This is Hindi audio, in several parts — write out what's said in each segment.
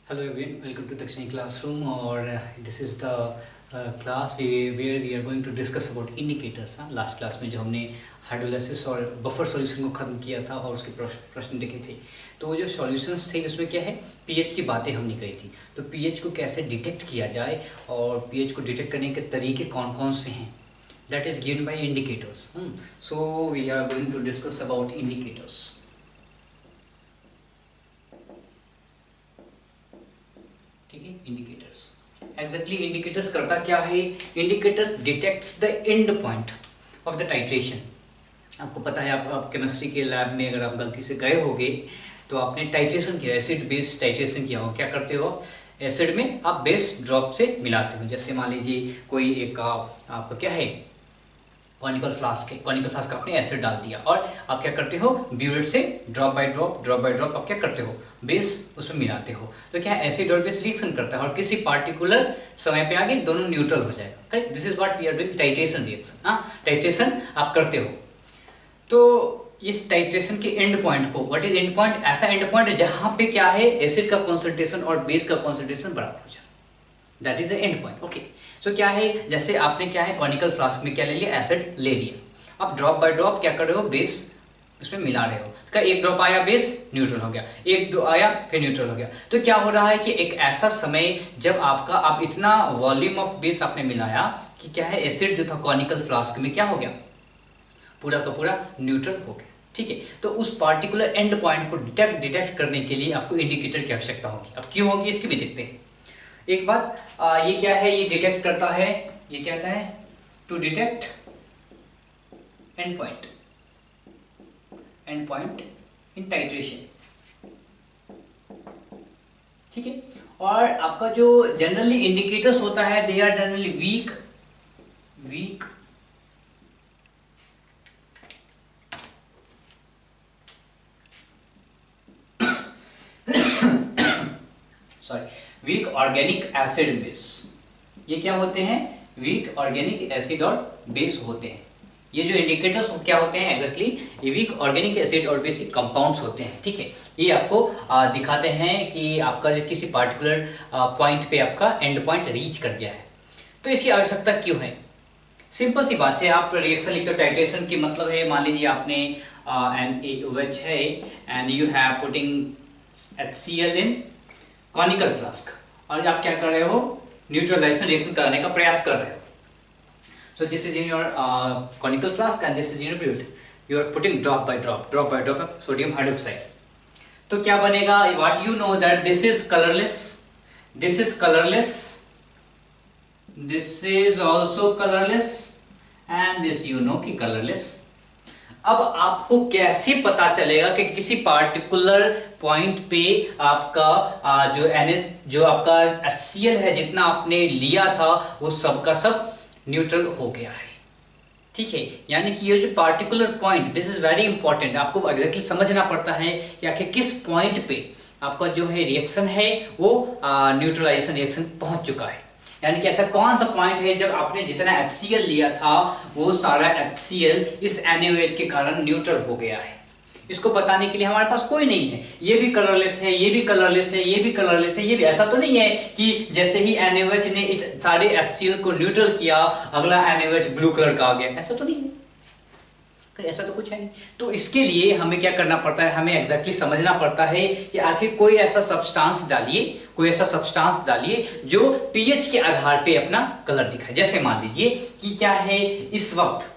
Hello everyone, welcome to Dakshini Classroom और this is the class where we are going to discuss about indicators. Last class में जो हमने हाइड्रोलाइसिस और बफर सॉल्यूशन को ख़त्म किया था और उसके प्रश्न देखे थे, तो वो जो सॉल्यूशंस थे उसमें क्या है, पीएच की बातें हमने करी थी। तो पीएच को कैसे डिटेक्ट किया जाए और पीएच को डिटेक्ट करने के तरीके कौन कौन से हैं, that is given by indicators. So we are going to discuss about indicators. ठीक है, इंडिकेटर्स एग्जैक्टली इंडिकेटर्स करता क्या है? Indicators detects the end point of the titration. आपको पता है, आप केमिस्ट्री के लैब में अगर आप गलती से गए होगे तो आपने टाइट्रेशन किया, एसिड बेस टाइट्रेशन किया हो। क्या करते हो? एसिड में आप बेस ड्रॉप से मिलाते हो। जैसे मान लीजिए कोई एक आपका क्या है, कॉनिकल फ्लास्क है, कॉनिकल फ्लास्क आपने एसिड डाल दिया और आप क्या करते हो, ब्यूरेट से ड्रॉप बाय ड्रॉप आप क्या करते हो, बेस उसमें मिलाते हो। तो क्या एसिड और बेस रिएक्शन करता है और किसी पार्टिकुलर समय पे आगे दोनों न्यूट्रल हो जाएगा। Correct, this is what we are doing, titration reaction. Titration आप करते हो। तो इस टाइट्रेशन के एंड पॉइंट को, व्हाट इज एंड पॉइंट? ऐसा एंड पॉइंट जहां पे क्या है, एसिड का कॉन्सेंट्रेशन और बेस का कॉन्सेंट्रेशन बराबर हो जाए, that is the end point. Okay, so क्या है, जैसे आपने क्या है, कॉनिकल फ्लास्क में क्या ले लिया, एसिड ले लिया। अब ड्रॉप बाय ड्रॉप क्या कर रहे हो, बेस उसमें मिला रहे हो। का एक ड्रॉप आया, बेस न्यूट्रल हो गया, एक ड्रॉप आया फिर न्यूट्रल हो गया। तो क्या हो रहा है कि एक ऐसा समय जब आपका, आप इतना वॉल्यूम ऑफ बेस आपने मिलाया कि क्या है, एसिड जो था कॉनिकल फ्लास्क में क्या हो गया, पूरा का पूरा न्यूट्रल हो गया। ठीक है, तो उस पार्टिकुलर एंड पॉइंट को डिटेक्ट करने के लिए आपको इंडिकेटर की आवश्यकता होगी। अब क्यों होगी इसकी भी देखते हैं। एक बात, ये क्या है, ये डिटेक्ट करता है, ये क्या कहता है, to detect end point in titration. ठीक है, और आपका जो जनरली इंडिकेटर्स होता है, they are generally weak weak organic acid base. ये क्या होते हैं, वीक ऑर्गेनिक एसिड और बेस होते हैं। ये जो इंडिकेटर्स क्या होते हैं एग्जैक्टली, ये वीक ऑर्गेनिक एसिड और बेसिक कंपाउंड्स होते हैं। ठीक है, ये आपको दिखाते हैं कि आपका जो किसी पार्टिकुलर पॉइंट पे आपका एंड पॉइंट रीच कर गया है। तो इसकी आवश्यकता क्यों है? सिंपल सी बात है, आप रिएक्शन लिखते हो, टाइट्रेशन की मतलब है, मान लीजिए आपने NaOH है and you have putting HCl in conical flask, और आप क्या कर रहे हो, न्यूट्रलाइजेशन रिएक्शन कराने का प्रयास कर रहे हो। So this is in your conical flask and this is in your burette, you are putting drop by drop of sodium hydroxide. तो क्या बनेगा, what you know that this is colourless, this is also colourless and this you know कि कलरलेस। अब आपको कैसे पता चलेगा कि किसी पार्टिकुलर पॉइंट पे आपका जो आपका HCl है, जितना आपने लिया था वो सब का सब न्यूट्रल हो गया है। ठीक है, यानी कि ये जो particular point, this is very important, आपको एग्जैक्टली समझना पड़ता है कि आखिर किस पॉइंट पे आपका जो है रिएक्शन है वो न्यूट्रलाइजेशन रिएक्शन पहुंच चुका है। यानी कि ऐसा कौन सा पॉइंट है जब आपने जितना HCl लिया था वो सारा HCl इस NaOH के कारण न्यूट्रल हो गया है। इसको बताने के लिए हमारे पास कोई नहीं है, ये भी कलरलेस है, ये भी कलरलेस है, ये भी कलरलेस है, ये भी। ऐसा तो नहीं है कि जैसे ही NaOH ने इस सारे HCl को न्यूट्रल किया अगला NaOH ब्लू कलर का आ गया, ऐसा तो नहीं है, ऐसा तो कुछ है नहीं। तो इसके लिए हमें क्या करना पड़ता है, हमें एग्जैक्टली समझना पड़ता है कि आखिर कोई ऐसा सब्सटेंस डालिए जो पीएच के आधार पे अपना कलर दिखाए। जैसे मान लीजिए कि क्या है, इस वक्त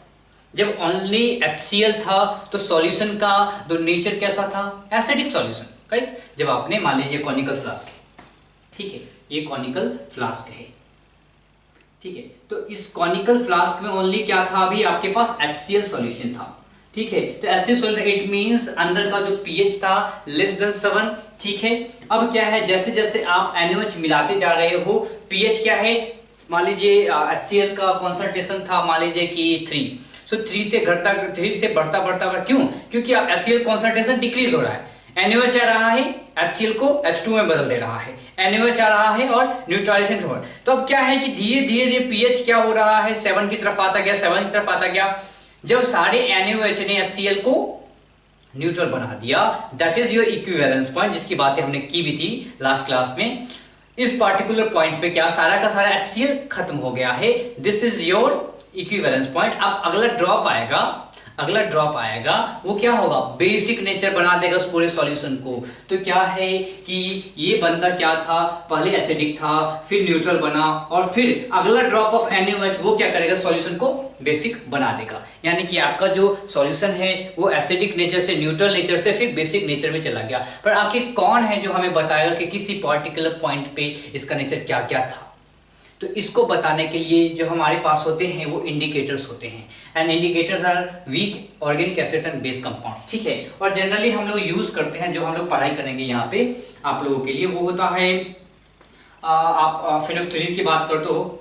जब ओनली HCl था तो सॉल्यूशन का जो नेचर कैसा था, एसिडिक सॉल्यूशन। करेक्ट, जब आपने मान लीजिए कॉनिकल फ्लास्क है, ठीक है, ये कॉनिकल फ्लास्क है, ठीक है, तो इस कॉनिकल फ्लास्क में ओनली क्या था, अभी आपके पास HCl सॉल्यूशन था। ठीक है, तो HCl सॉल्यूशन, इट मींस अंदर का जो pH था लेस देन 7। ठीक है, अब क्या है, जैसे जैसे आप NaOH मिलाते जा रहे हो, pH क्या है, मान लीजिए HCl का कॉन्सेंट्रेशन था मान लीजिए कि 3, सो 3 से बढ़ता क्यों, क्योंकि आप HCl कॉन्सेंट्रेशन डिक्रीज हो रहा है, NaOH आ रहा है, HCl को H2 में बदल दे रहा है, NaOH आ रहा है और न्यूट्रलाइजेशन हो रहा है। तो अब क्या है कि धीरे धीरे pH क्या हो रहा है, 7 की तरफ आता गया। जब सारे NaOH ने HCl को न्यूट्रल बना दिया, that is your equivalence point, जिसकी बातें हमने की भी थी लास्ट क्लास में। इस पार्टिकुलर पॉइंट पे क्या सारा का सारा HCl खत्म हो गया है, this is your equivalence point. अब अगला ड्रॉप आएगा वो क्या होगा, बेसिक नेचर बना देगा उस पूरे सॉल्यूशन को। तो क्या है कि ये बंदा क्या था, पहले एसिडिक था, फिर न्यूट्रल बना, और फिर अगला ड्रॉप ऑफ NaOH वो क्या करेगा, सॉल्यूशन को बेसिक बना देगा। यानी कि आपका जो सॉल्यूशन है वो एसिडिक नेचर से, न्यूट्रल नेचर से फिर बेसिक नेचर में चला गया। पर आखिर कौन है जो हमें बताएगा कि किसी पर्टिकुलर पॉइंट पे इसका नेचर क्या क्या था? तो इसको बताने के लिए जो हमारे पास होते हैं वो इंडिकेटर्स होते हैं, and indicators are weak organic acids and base compounds, ठीक है। और जनरली हम लोग यूज करते हैं, जो हम लोग पढ़ाई करेंगे यहाँ पे आप लोगों के लिए, वो होता है आप फेनोक्सिलिन की बात करते हो,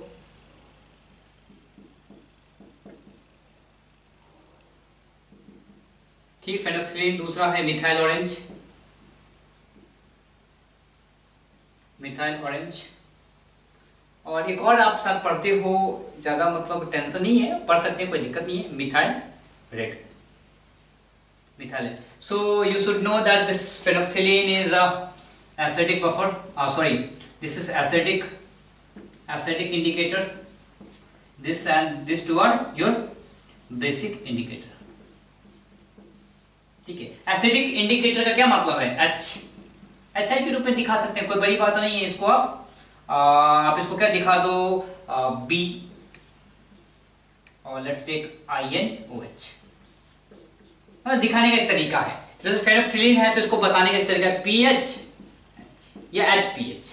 ठीक, फेनोक्सिलिन। दूसरा है मिथाइल ऑरेंज, और एक और आप साथ पढ़ते हो, ज्यादा मतलब टेंशन नहीं है, पढ़ सकते हैं, कोई दिक्कत नहीं है, methyl red, methyl. So you should know that this phenolphthalein is a acidic buffer, sorry, this is acidic indicator, this and this two are your basic indicator, ठीक है। एसिडिक इंडिकेटर का क्या मतलब है, HI के रूप में दिखा सकते हैं, कोई बड़ी बात नहीं है। इसको आप इसको क्या दिखा दो, B, और लेट्स टेक INOH, दिखाने का एक तरीका है। जैसे फेनोक्सिलिन है तो इसको बताने का एक तरीका है PH या HPH,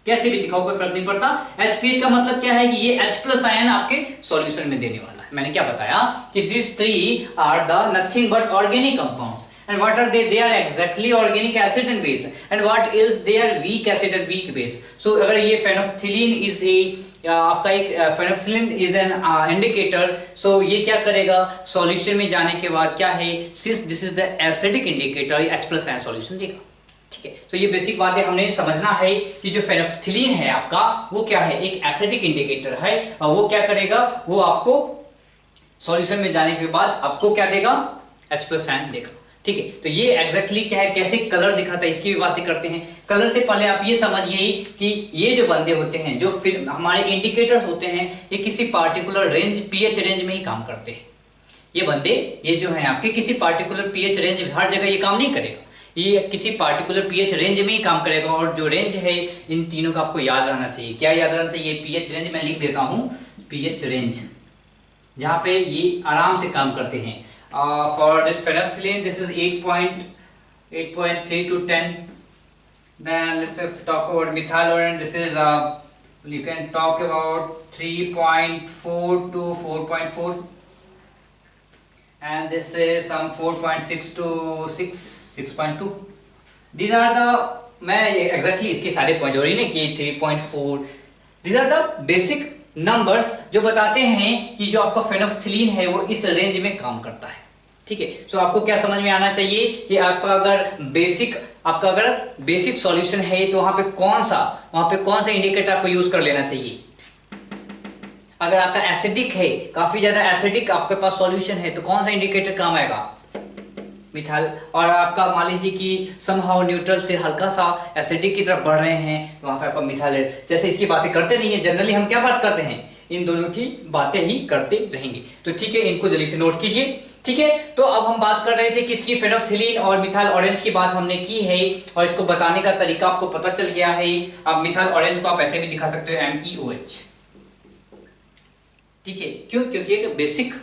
कैसे भी दिखाओ कोई फर्क नहीं पड़ता। HPH का मतलब क्या है कि ये H+ आयन आपके सॉल्यूशन में देने वाला है। मैंने क्या बताया कि this three are the nothing but organic compounds, and what are they are exactly organic acid and base, and what is their weak acid and weak base। so अगर ये फेनोक्सिलिन इज ए आपका एक फेनोक्सिलिन इज एन इंडिकेटर, सो ये क्या करेगा, सॉल्यूशन में जाने के बाद क्या है, since this is the acidic indicator, H+ ion solution देगा, ठीक है। तो ये बेसिक बातें हमने समझना है कि जो फेनोक्सिलिन है आपका वो क्या है, एक एसिडिक इंडिकेटर है, और वो क्या करेगा, वो आपको सॉल्यूशन में जाने के बाद आपको क्या देगा, H+ आयन देगा, ठीक है। तो ये एग्जैक्टली क्या है, कैसे कलर दिखाता है, इसकी भी बातें करते हैं। कलर से पहले आप ये समझिए कि ये जो बंदे होते हैं, जो फिर हमारे इंडिकेटर्स होते हैं, ये किसी पार्टिकुलर रेंज, पीएच रेंज में ही काम करते हैं। ये बंदे, ये जो है आपके किसी पार्टिकुलर पीएच रेंज, हर जगह ये काम नहीं करेगा, ये किसी पार्टिकुलर पीएच रेंज में ही काम करेगा। और जो रेंज है इन तीनों का आपको याद रहना चाहिए। क्या याद रहना चाहिए, पीएच रेंज, मैं लिख देता हूँ पीएच रेंज, जहाँ पे ये आराम से काम करते हैं। For this phenolphthalein, this is 8.3 to 10. Then let's talk about methyl orange. This is you can talk about 3.4 to 4.4, and this is some 4.6 to 6.2. These are the, मैं exactly इसके सारे पॉइंट, और नहीं कि 3.4, these are the basic numbers जो बताते हैं कि जो आपका फेनोक्सिलिन है वो इस रेंज में काम करता है, ठीक है। सो आपको क्या समझ में आना चाहिए कि आपका अगर बेसिक सॉल्यूशन है तो वहां पे कौन सा इंडिकेटर आपको यूज कर लेना चाहिए। अगर आपका एसिडिक है, काफी ज्यादा एसिडिक आपके पास सॉल्यूशन है, तो कौन सा इंडिकेटर काम आएगा, मिथाइल। और आपका मान लीजिए कि समहाउ न्यूट्रल से हल्का सा एसिडिक की तरफ बढ़ रहे हैं, वहां पे आपका मिथाइल है। जैसे इसकी बातें करते नहीं है, जनरली हम क्या बात करते हैं, इन दोनों की बातें ही करते रहेंगे। तो ठीक है, इनको जल्दी से नोट कीजिए, ठीक है। तो अब हम बात कर रहे थे कि इसकी फेनोक्सिलिन और मिथाइल ऑरेंज की बात हमने की है, और इसको बताने का तरीका आपको पता चल गया है। अब मिथाइल ऑरेंज को आप ऐसे भी दिखा सकते हो, MEOH, ठीक है। क्यों, क्योंकि एक बेसिक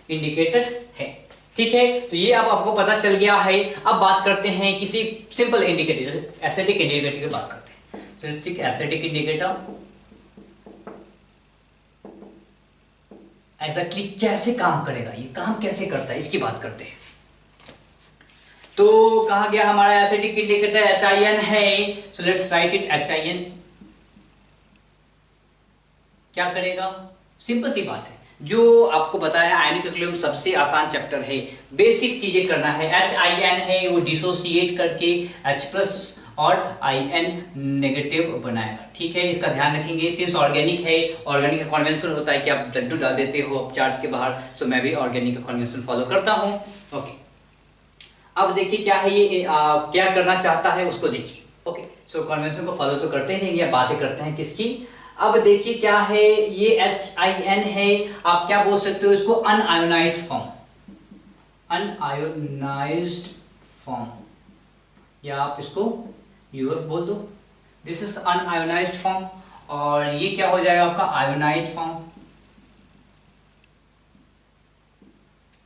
इंडिकेटर है, ठीक है। तो ये अब आपको पता चल गया है। अब बात करते हैं किसी सिंपल इंडिकेटर, एसिडिक इंडिकेटर की बात करते हैं। तो ठीक, एसिडिक इंडिकेटर एग्जैक्टली कैसे काम करेगा, ये काम कैसे करता है, इसकी बात करते हैं। तो कहा गया हमारा एसिडिक इंडिकेटर HIN है, so let's write it, HIN क्या करेगा, सिंपल सी बात है, जो आपको बताया आयनिक इक्विलिब्रियम सबसे आसान चैप्टर है, बेसिक चीजें करना है। HIN है वो डिसोसिएट करके H+ और IN नेगेटिव बनाएगा, ठीक है। इसका ध्यान रखेंगे, सिंस ऑर्गेनिक है, ऑर्गेनिक का कन्वेंशन होता है कि आप लड्डू डाल देते हो चार्ज के बाहर, सो मैं भी ऑर्गेनिक का कन्वेंशन फॉलो करता हूँ, ओके। अब देखिए क्या है ये क्या करना चाहता है उसको देखिए। ओके, सो कन्वेंशन को फॉलो तो करते हैं, ये बातें करते हैं किसकी। अब देखिए क्या है ये HIN है, आप क्या बोल सकते हो इसको, अनआयोनाइज्ड फॉर्म, अनआयोनाइज्ड फॉर्म, या आप इसको UF बोल दो। दिस इज अनआयोनाइज्ड फॉर्म, और ये क्या हो जाएगा आपका आयोनाइज्ड फॉर्म,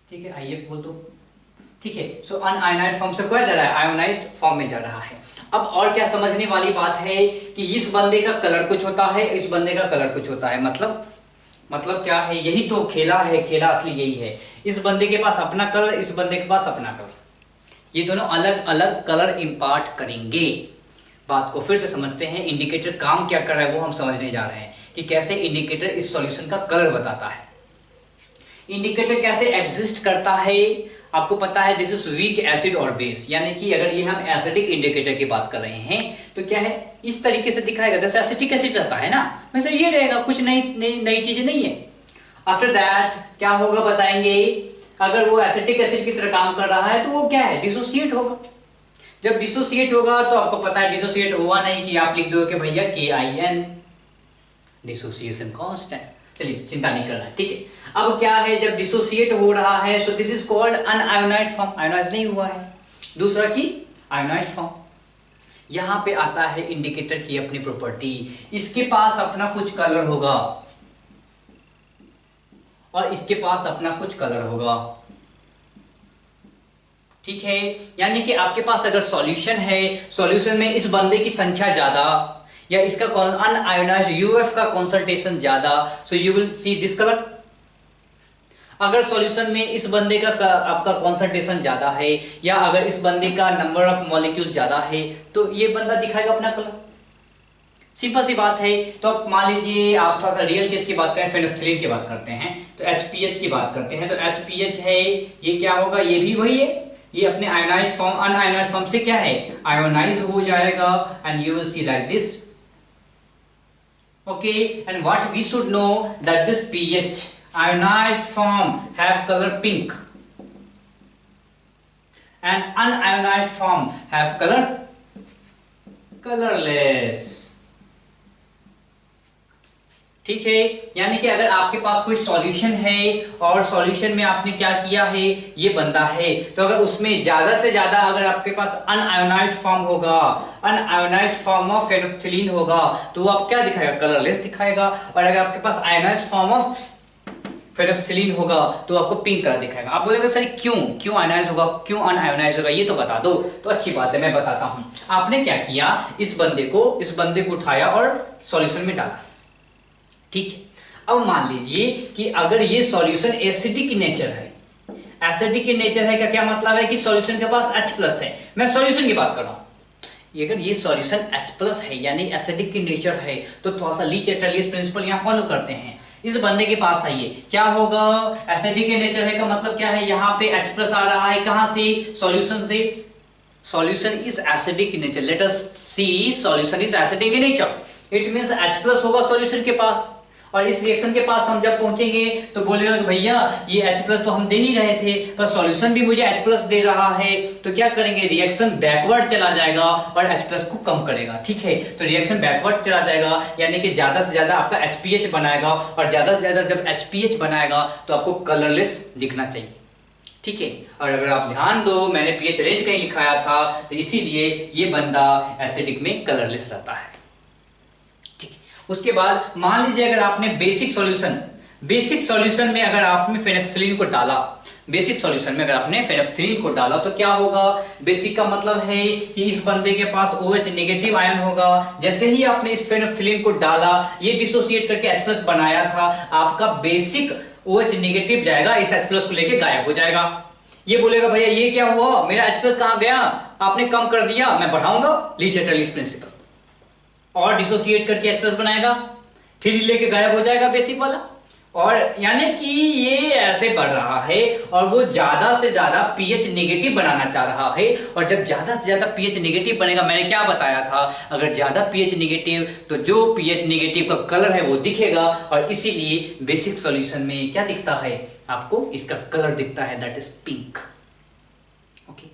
ठीक है, IF बोल दो, ठीक है। सो अनआयोनाइज्ड फॉर्म से क्या जा रहा है, आयोनाइज्ड फॉर्म में जा रहा है। अब और क्या समझने वाली बात है कि इस बंदे का कलर कुछ होता है, इस बंदे का कलर कुछ होता है, मतलब क्या है, यही तो खेला है, खेला असली यही है। इस बंदे के पास अपना कलर, इस बंदे के पास अपना कलर, ये दोनों अलग अलग कलर इंपार्ट करेंगे। बात को फिर से समझते हैं, इंडिकेटर काम क्या कर रहा है वो हम समझने जा रहे हैं कि कैसे इंडिकेटर इस सॉल्यूशन का कलर बताता है। इंडिकेटर कैसे एग्जिस्ट करता है, आपको पता है दिस इज वीक एसिड और बेस, यानी कि अगर ये हम एसिडिक इंडिकेटर की बात कर रहे हैं तो क्या है, इस तरीके से दिखाएगा जैसे एसिटिक एसिड रहता है ना, वैसे ये रहेगा, कुछ नई चीजें नहीं है। आफ्टर दैट क्या होगा बताएंगे, अगर वो एसिटिक एसिड की तरह काम कर रहा है तो वो क्या है, डिसोसिएट होगा। जब डिसोसिएट होगा तो आपको पता है डिसोसिएट हुआ नहीं कि आप लिख दो कि भैया KIN, डिसोसिएशन कांस्टेंट, चलिए चिंता नहीं करना है, ठीक है। अब क्या है, जब डिसोसिएट हो रहा है so this is called unionized form, ionize नहीं हुआ है। दूसरा की आयोनाइज्ड फॉर्म, यहां पे आता है इंडिकेटर की अपनी प्रॉपर्टी, इसके पास अपना कुछ कलर होगा और इसके पास अपना कुछ कलर होगा, ठीक है। यानी कि आपके पास अगर सॉल्यूशन है, सॉल्यूशन में इस बंदे की संख्या ज्यादा या इसका अनआयोनाइज्ड UF का कॉन्सेंट्रेशन ज्यादा, so you will see this colour. अगर सॉल्यूशन में इस बंदे का आपका कॉन्सेंट्रेशन ज्यादा है या अगर इस बंदे का नंबर ऑफ मॉलिक्यूल्स ज्यादा है तो ये बंदा दिखाएगा अपना कलर, सिंपल सी बात है। तो आप मान लीजिए आप थोड़ा सा रियल केस की बात करें, फेनोल्फथलीन की बात करते हैं तो HPH की बात करते हैं, तो HPH है, ये क्या होगा, ये भी वही है, ये अपने आयोनाइज्ड फॉर्म, अनआयोनाइज्ड फॉर्म से क्या है, आयोनाइज हो जाएगा, and you will see like this. Okay, and what we should know that this pH ionized form have color pink and unionized form have color colorless, ठीक है। यानी कि अगर आपके पास कोई सॉल्यूशन है और सॉल्यूशन में आपने क्या किया है, ये बंदा है, तो अगर उसमें ज्यादा से ज्यादा अगर आपके पास अनआयोनाइज्ड फॉर्म होगा, अनआयोनाइज्ड फॉर्म ऑफ फेनोल्फथलीन होगा तो वो आप क्या दिखाएगा, कलरलेस दिखाएगा। और अगर आपके पास आयोनाइज्ड फॉर्म ऑफ फेनोल्फथलीन होगा तो आपको पिंक कलर दिखाएगा। आप बोलेंगे सर क्यों आयोनाइज होगा, क्यों अनआयोनाइज होगा, ये तो बता दो। तो अच्छी बात है, मैं बताता हूं। आपने क्या किया, इस बंदे को उठाया और सॉल्यूशन में डाला, ठीक है। अब मान लीजिए कि अगर ये सॉल्यूशन एसिडिक नेचर है, एसिडिक नेचर है का क्या मतलब है कि सॉल्यूशन के पास H+ है, मैं सॉल्यूशन की बात कर रहा हूं। अगर ये सॉल्यूशन H+ है यानी एसिडिक की नेचर है तो थोड़ा सा ली चैटर्लियस प्रिंसिपल यहां फॉलो करते हैं। इस बंदे के पास आइए, क्या होगा, एसिडिक के नेचर है का मतलब क्या है, यहाँ पे H+ आ रहा है, कहां से, सॉल्यूशन से। Solution is acidic nature, let us see solution is acidic nature, it means H+ होगा सॉल्यूशन के पास। और इस रिएक्शन के पास हम जब पहुंचेंगे तो बोलेगा कि भैया ये H+ तो हम दे ही रहे थे पर सॉल्यूशन भी मुझे H+ दे रहा है, तो क्या करेंगे, रिएक्शन बैकवर्ड चला जाएगा और H+ को कम करेगा, ठीक है। तो रिएक्शन बैकवर्ड चला जाएगा यानी कि ज्यादा से ज्यादा आपका HPH बनाएगा, और ज्यादा से ज्यादा जब HPH बनाएगा तो आपको कलरलेस दिखना चाहिए, ठीक है। और अगर आप ध्यान दो, मैंने pH रेंज कहीं लिखाया था तो इसीलिए ये बंदा एसिडिक में कलरलेस रहता है। उसके बाद मान लीजिए अगर आपने बेसिक सॉल्यूशन में अगर आपने फेनोल्फथलीन को डाला, बेसिक सॉल्यूशन में अगर आपने फेनोल्फथलीन को डाला तो क्या होगा, बेसिक का मतलब है कि इस बंदे के पास OH नेगेटिव आयन होगा। जैसे ही आपने इस फेनोल्फथलीन को डाला, ये डिसोसिएट करके H+ बनाया था, आपका बेसिक OH नेगेटिव जाएगा, इस H+ को लेके गायब हो जाएगा। ये बोलेगा भैया ये क्या हुआ, मेरा H+ कहां गया, आपने कम कर दिया, मैं बढ़ाऊंगा, ली चैटर्लियस प्रिंसिपल, और डिसोसिएट करके H+ बनाएगा, फिर लेके गायब हो जाएगा बेसिक वाला। और यानी कि ये ऐसे बढ़ रहा है और वो ज्यादा से ज्यादा pH नेगेटिव बनाना चाह रहा है। और जब ज्यादा से ज्यादा pH नेगेटिव बनेगा, मैंने क्या बताया था, अगर ज्यादा pH नेगेटिव तो जो pH नेगेटिव का कलर है वो दिखेगा, और इसीलिए बेसिक सॉल्यूशन में क्या दिखता है आपको, इसका कलर दिखता है, that is pink. Okay,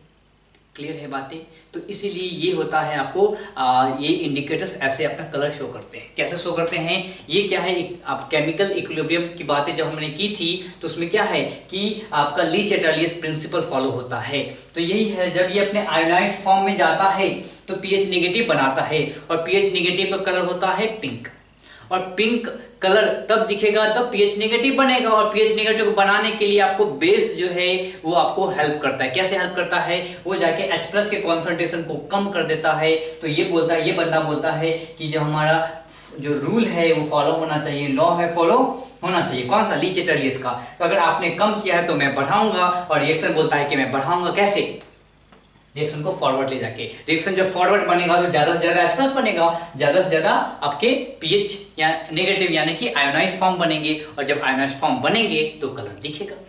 clear है बातें? तो इसीलिए ये होता है आपको ये इंडिकेटर्स ऐसे अपना कलर शो करते हैं। कैसे शो करते हैं? ये क्या है, आप केमिकल इक्विलिब्रियम की बातें जब हमने की थी तो उसमें क्या है कि आपका ली चैटर्लियस प्रिंसिपल फॉलो होता है। तो यही है, जब ये अपने आयोनाइज्ड फॉर्म में जाता है तो पीएच नेगेटिव बनाता है, और पीएच नेगेटिव का कलर होता है पिंक, और पिंक कलर तब दिखेगा तब पीएच नेगेटिव बनेगा। और पीएच नेगेटिव को बनाने के लिए आपको बेस जो है वो आपको हेल्प करता है। कैसे हेल्प करता है? वो जाके H+ के कॉन्सेंट्रेशन को कम कर देता है। तो ये बंदा बोलता है कि जो हमारा जो रूल है वो फॉलो होना चाहिए, लॉ है फॉलो होना चाहिए। कौन सा? ली चैटर्लियस का। तो अगर आपने कम किया है तो मैं बढ़ाऊंगा, और रिएक्शन बोलता है कि मैं बढ़ाऊंगा। कैसे? रिएक्शन को फॉरवर्ड ले जाके। रिएक्शन जब फॉरवर्ड बनेगा तो ज्यादा से ज्यादा H+ बनेगा, ज्यादा से ज्यादा आपके पीएच या नेगेटिव यानी कि आयोनाइज्ड फॉर्म बनेंगे, और जब आयोनाइज्ड फॉर्म बनेंगे तो कलर दिखेगा।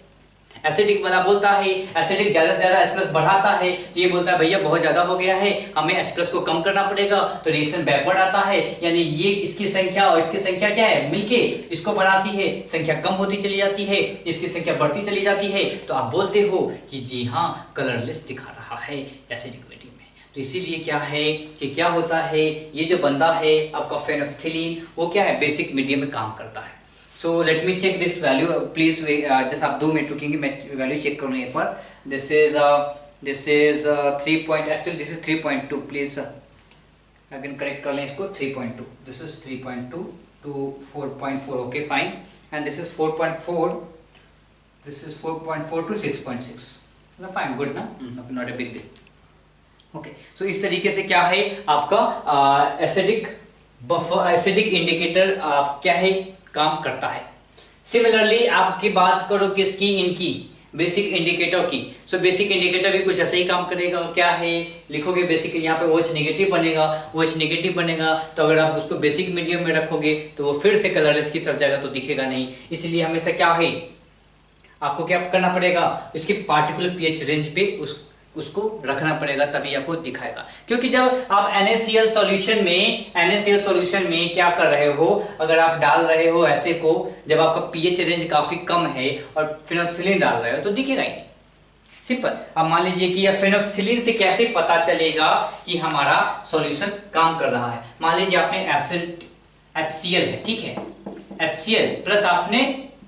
एसिडिक वाला बोलता है, एसिडिक ज्यादा से ज्यादा H+ बढ़ाता है, तो ये बोलता है भैया बहुत ज्यादा हो गया है, हमें H+ को कम करना पड़ेगा। तो रिएक्शन बैकवर्ड आता है, यानी ये इसकी संख्या और इसकी संख्या क्या है, मिलके इसको बनाती है, संख्या कम होती चली जाती है, इसकी संख्या बढ़ती चली जाती है। तो आप बोलते हो कि जी हाँ कलरलेस दिखा रहा है एसिडिक मीडियम में। तो इसीलिए क्या है कि क्या होता है, ये जो बंदा है आपका फेनोल्फथलीन, वो क्या है, बेसिक मीडियम में काम करता है। So let me check this value. Please just आप 2 मिनट रुकेंगे, मैं वैल्यू चेक करूँ एक बार। This is 3 actually this is 3.2. Please again correct कर लें इसको, 3.2. This is 3.2 to 4.4. Okay fine. And this is 4.4. This is 4.4 to 6.6. No fine, good ना? Not a big deal. Okay. So इस तरीके से क्या है आपका एसिडिक इंडिकेटर क्या है काम करता है। सिमिलरली आपकी बात करो किसकी, इनकी बेसिक इंडिकेटर की। सो बेसिक इंडिकेटर भी कुछ ऐसे ही काम करेगा। क्या है लिखोगे, बेसिक यहाँ पे OH नेगेटिव बनेगा, OH नेगेटिव बनेगा, तो अगर आप उसको बेसिक मीडियम में रखोगे तो वो फिर से कलरलेस की तरफ जाएगा, तो दिखेगा नहीं। इसलिए हमेशा क्या है आपको क्या करना पड़ेगा, इसके पार्टिकुलर पीएच रेंज पे उसको रखना पड़ेगा, तभी आपको दिखाएगा। क्योंकि जब आप NaCl सॉल्यूशन में क्या कर रहे हो, अगर आप डाल रहे हो ऐसे को, जब आपका पीएच रेंज काफी कम है और फेनोल्फथलीन डाल रहे हो तो दिखेगा ही नहीं, सिंपल। अब मान लीजिए कि यह फेनोल्फथलीन से कैसे पता चलेगा कि हमारा सॉल्यूशन काम कर रहा है। मान लीजिए आपने एसिड HCl है, ठीक है, HCl प्लस आपने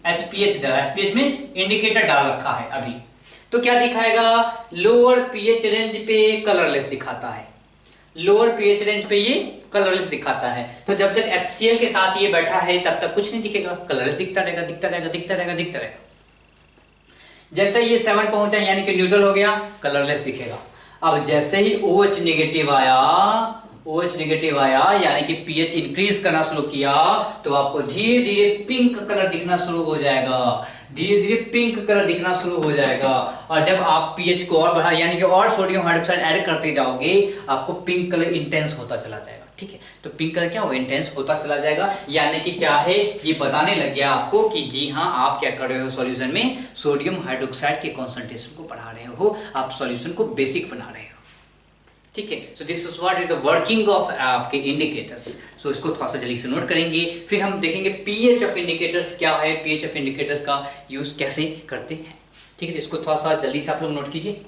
HPH डाला, HPH मींस इंडिकेटर डाल रखा है अभी, तो क्या दिखाएगा, लोअर पीएच रेंज पे कलरलेस दिखाता है, लोअर पीएच रेंज पे ये कलरलेस दिखाता है। तो जब तक HCl के साथ ये बैठा है तब तक कुछ नहीं दिखेगा, कलरलेस दिखता रहेगा, दिखता रहेगा, दिखता रहेगा, दिखता रहेगा। जैसे ये 7 पहुंचा यानी कि न्यूट्रल हो गया, कलरलेस दिखेगा। अब जैसे ही OH नेगेटिव आया यानी कि पीएच इंक्रीज करना शुरू किया, तो आपको धीरे धीरे पिंक कलर दिखना शुरू हो जाएगा, धीरे धीरे पिंक कलर दिखना शुरू हो जाएगा। और जब आप पीएच को और बढ़ा यानी कि और सोडियम हाइड्रोक्साइड ऐड करते जाओगे, आपको पिंक कलर इंटेंस होता चला जाएगा, ठीक है। तो पिंक कलर क्या होगा, इंटेंस होता चला जाएगा, यानी कि क्या है, ये बताने लग गया आपको कि जी हाँ आप क्या कर रहे हो, सॉल्यूशन में सोडियम हाइड्रोक्साइड के कॉन्सेंट्रेशन को बढ़ा रहे हो, आप सॉल्यूशन को बेसिक बना रहे हो, ठीक है। So this is what is the working of आपके इंडिकेटर्स। सो इसको थोड़ा सा जल्दी से नोट करेंगे, फिर हम देखेंगे पीएच ऑफ इंडिकेटर्स क्या है, पीएच ऑफ इंडिकेटर्स का यूज कैसे करते हैं, ठीक है। इसको थोड़ा सा जल्दी से आप लोग नोट कीजिए।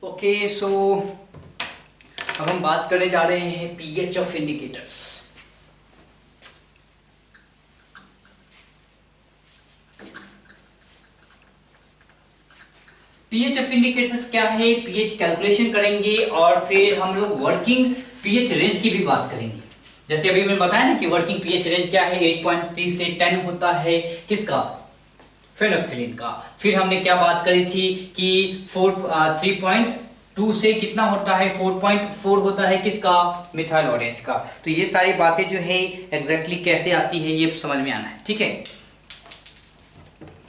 ओके सो अब हम बात करने जा रहे हैं pH of indicators. PH of indicators क्या है, पीएच कैलकुलेशन करेंगे और फिर हम लोग वर्किंग पीएच रेंज की भी बात करेंगे। जैसे अभी मैंने बताया ना कि वर्किंग पीएच रेंज क्या है, 8.3 से 10 होता है, किसका, फेनोल्फथलीन का। फिर हमने क्या बात करी थी कि 3.2 से कितना होता है, 4.4 होता है, किसका, मिथाइल ऑरेंज का। तो ये सारी बातें जो है एग्जैक्टली कैसे आती है ये समझ में आना है, ठीक है।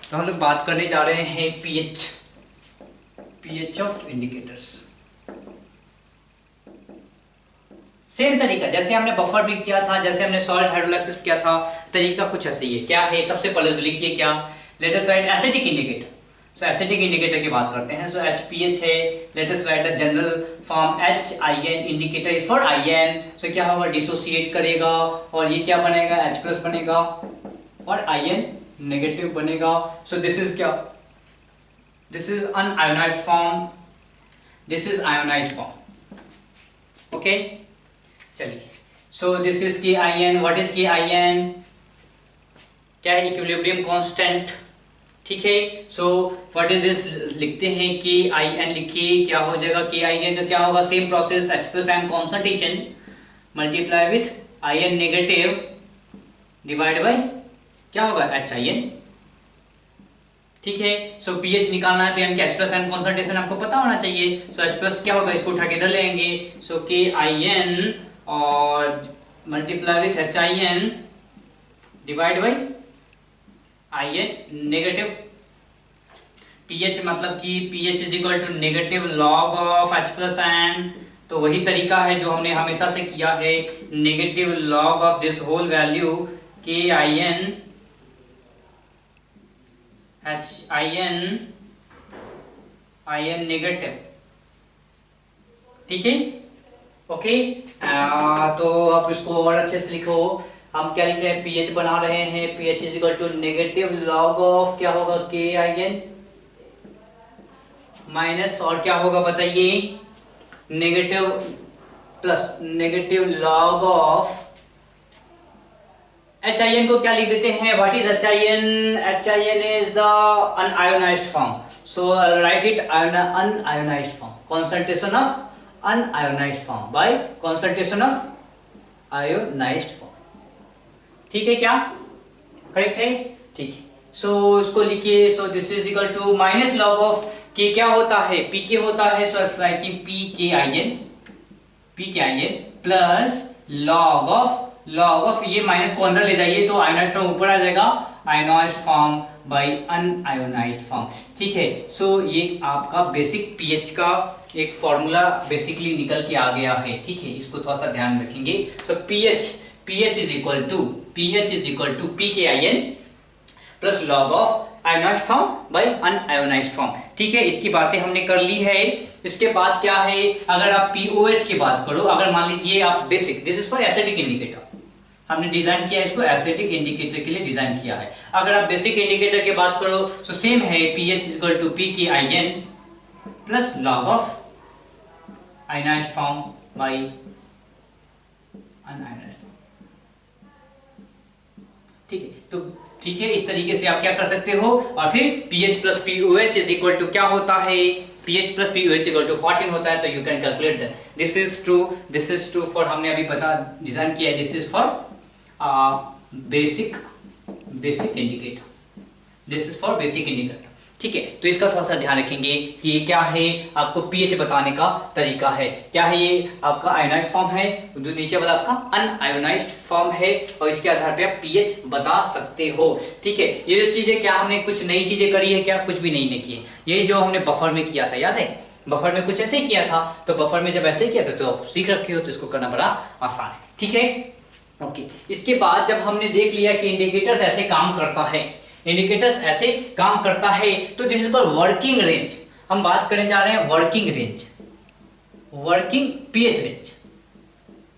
तो हम लोग बात करने जा रहे हैं पीएच ऑफ इंडिकेटर्स। सेम तरीका जैसे हमने बफर में किया था, जैसे हमने सॉल्ट हाइड्रोलाइसिस किया था, तरीका कुछ ऐसे ही है। क्या है, सबसे पहले तो लिखिए क्या, let us right acidic indicator. So acidic indicator की बात करते हैं। सो HPH है, let us right the general form HIN, indicator is for IN। सो क्या होगा, डिसोसिएट करेगा और ये क्या बनेगा, H+ बनेगा और IN नेगेटिव बनेगा। सो दिस इज क्या, this is unionised form, this is ionised form. Okay चलिए, so this is KIN, what is KIN, क्या है, इक्विलिब्रियम कांस्टेंट, ठीक है। सो व्हाट इज दिस, लिखते हैं KIN, लिखिए क्या हो जाएगा KIN, तो क्या होगा, same process, H+ ion concentration multiply with IN negative divide by क्या होगा HIN, ठीक है। सो pH निकालना है तो यानी कि H+ आयन कॉन्सेंट्रेशन आपको पता होना चाहिए। सो H+ क्या होगा, इसको उठा के इधर ले आएंगे। सो KIN और multiply with HIN divide by IN negative, pH मतलब कि pH is equal to negative log of H+ ion, तो वही तरीका है जो हमने हमेशा से किया है, negative log of this whole value KIN IN negative, ठीक है। ओके तो आप इसको और अच्छे से लिखो। हम क्या लिख रहे हैं, pH बना रहे हैं, pH is equal to negative log of क्या होगा KIN माइनस और क्या होगा बताइए, negative plus negative log of HIN को क्या लिख देते हैं, what is HIN, HIN is the unionized form, so write it unionized form, concentration of unionized form by concentration of ionized form, ठीक है क्या, करेक्ट है, ठीक है। सो इसको लिखिए, so this is equal to minus log of K क्या होता है, PK होता है, so writing PKIN plus log of ये माइनस को अंदर ले जाइए तो आयोनाइज्ड फॉर्म ऊपर आ जाएगा, ionised form by unionized form, ठीक है। सो ये आपका बेसिक pH का एक फॉर्मूला बेसिकली निकल के आ गया है, ठीक है, इसको थोड़ा सा ध्यान रखेंगे। So pH is equal to PKIN plus log of ionized form by unionized form, ठीक है। इसकी बातें हमने कर ली है। इसके बाद क्या है, अगर आप POH की बात करो, अगर मान लीजिए आप basic, this is for acidic indicator, हमने डिजाइन किया है इसको एसिडिक इंडिकेटर के लिए डिजाइन किया है। अगर आप बेसिक इंडिकेटर की बात करो तो सेम है, pH is equal to PKIN plus log of ionized form by unionized form, ठीक है। तो ठीक है, इस तरीके से आप क्या कर सकते हो, और फिर pH plus POH is equal to क्या होता है, pH plus POH equal to 14 होता है, तो you can calculate that. This is true for, हमने अभी पता डिजाइन किया है, this is for basic indicator, this is for basic indicator, ठीक है। तो इसका थोड़ा सा ध्यान रखेंगे कि ये क्या है, आपको pH बताने का तरीका है, क्या है, ये आपका आयोनाइज्ड फॉर्म है, जो नीचे वाला आपका अनआयोनाइज्ड फॉर्म है, और इसके आधार पे आप pH बता सकते हो, ठीक है। ये जो चीजें क्या हमने कुछ नई चीजें करी है क्या, कुछ भी नहीं ने की है, ये जो हमने बफर में किया था, याद है, बफर में कुछ ऐसे ही किया था, तो बफर में जब ऐसे किया था तो आप सीख रखे हो, तो इसको करना बड़ा आसान है, ठीक है। ओके, इसके बाद जब हमने देख लिया कि इंडिकेटर्स ऐसे काम करता है, इंडिकेटर्स ऐसे काम करता है, तो this is called working range. हम बात करने जा रहे हैं working range, working pH range,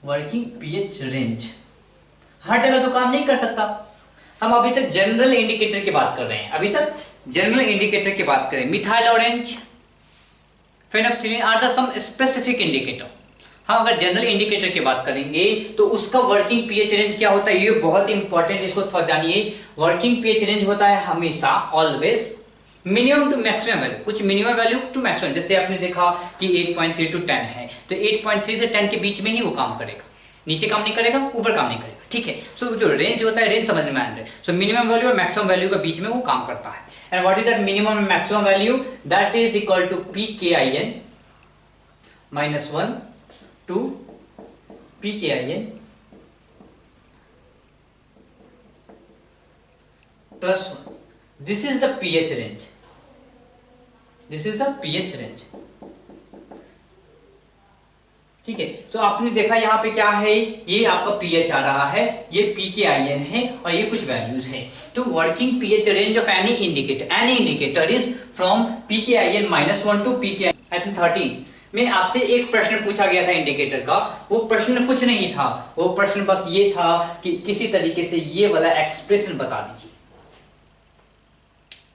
working pH range हर जगह तो काम नहीं कर सकता। हम अभी तक जनरल इंडिकेटर की बात कर रहे हैं, अभी तक जनरल इंडिकेटर की बात करें, methyl orange, phenolphthalein are the some specific indicator. हम अगर जनरल इंडिकेटर की बात करेंगे तो उसका वर्किंग pH रेंज क्या होता है, ये बहुत इंपॉर्टेंट, इसको थोड़ा जानिए। वर्किंग pH रेंज होता है हमेशा always minimum to maximum value, कुछ मिनिमम वैल्यू टू मैक्सिमम, जैसे आपने देखा कि 8.3 टू 10 है, तो 8.3 से 10 के बीच में ही वो काम करेगा, नीचे काम नहीं करेगा, ऊपर काम नहीं करेगा, ठीक है। सो जो रेंज होता है, रेंज समझ में आना है, सो मिनिमम वैल्यू और मैक्सिमम वैल्यू के बीच में वो काम करता है। And what is that minimum and maximum value, that is equal to PKIN -1 to PKIN plus 1. This is the pH range. This is the pH range. ठीक है। तो आपने देखा यहाँ पे क्या है, ये आपका पीएच आ रहा है, ये PKIN है और ये कुछ वैल्यूज है। तो working pH range of any indicator is from PKIN -1 to PKIN I think 13 में आपसे एक प्रश्न पूछा गया था इंडिकेटर का। वो प्रश्न कुछ नहीं था, वो प्रश्न बस ये था कि किसी तरीके से ये वाला एक्सप्रेशन बता दीजिए।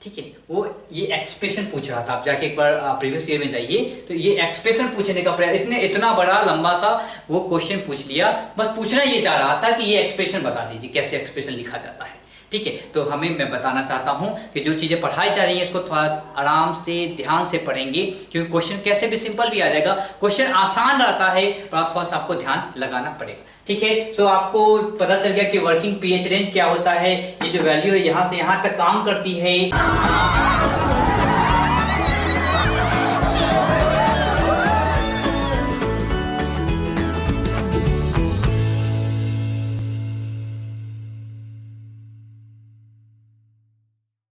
ठीक है, वो ये एक्सप्रेशन पूछ रहा था। आप जाके एक बार प्रीवियस ईयर में जाइए, तो ये एक्सप्रेशन पूछने का प्रयास, इतना बड़ा लंबा सा वो क्वेश्चन पूछ लिया। बस पूछना ये चाह रहा था कि ये एक्सप्रेशन बता दीजिए, कैसे एक्सप्रेशन लिखा जाता है। ठीक है, तो मैं बताना चाहता हूं कि जो चीजें पढ़ाई जा रही है इसको थोड़ा आराम से ध्यान से पढ़ेंगे, क्योंकि क्वेश्चन कैसे भी सिंपल भी आ जाएगा, क्वेश्चन आसान रहता है, पर आप थोड़ा सा आपको ध्यान लगाना पड़ेगा। ठीक है, सो आपको पता चल गया कि वर्किंग पीएच रेंज क्या होता है। ये जो वैल्यू है यहाँ से यहाँ तक काम करती है।